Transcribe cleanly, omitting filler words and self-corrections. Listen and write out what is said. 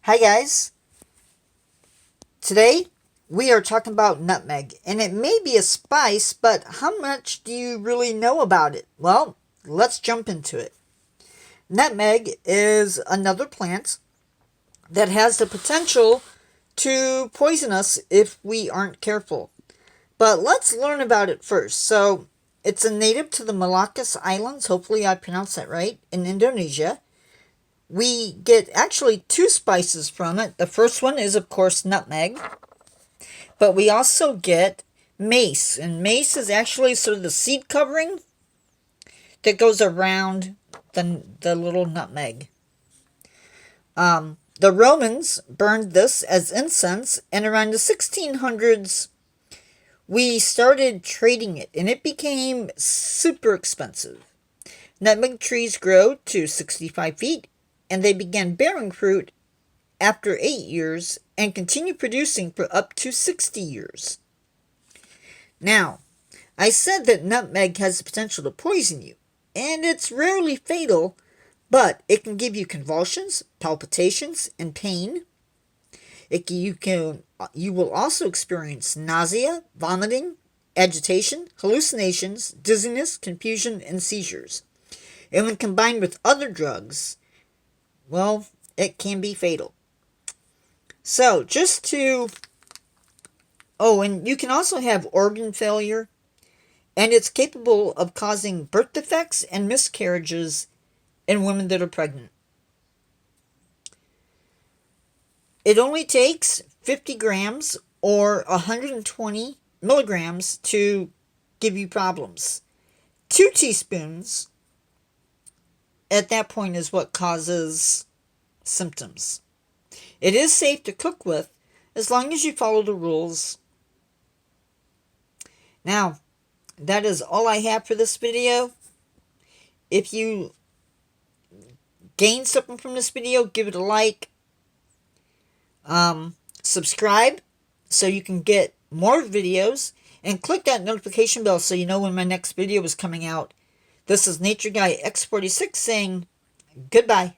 Hi guys, today we are talking about nutmeg, and it may be a spice, but how much do you really know about it? Well, let's jump into it. Nutmeg is another plant that has the potential to poison us if we aren't careful. But let's learn about it first. So, it's a native to the Malacca Islands, hopefully I pronounced that right, in Indonesia. We get actually two spices from it. The first one is, of course, nutmeg. But we also get mace, and mace is actually sort of the seed covering that goes around the little nutmeg. The Romans burned this as incense, and around the 1600s, we started trading it, and it became super expensive. Nutmeg trees grow to 65 feet, and they began bearing fruit after 8 years and continue producing for up to 60 years. Now, I said that nutmeg has the potential to poison you, and it's rarely fatal, but it can give you convulsions, palpitations, and pain. You will also experience nausea, vomiting, agitation, hallucinations, dizziness, confusion, and seizures. And when combined with other drugs, well, it can be fatal. So, and you can also have organ failure, and it's capable of causing birth defects and miscarriages in women that are pregnant. It only takes 50 grams or 120 milligrams to give you problems. 2 teaspoons at that point is what causes symptoms. It is safe to cook with as long as you follow the rules. Now, that is all I have for this video. If you gain something from this video, give it a like. Subscribe so you can get more videos, and click that notification bell so you know when my next video is coming out. This is Nature Guy X46 saying goodbye.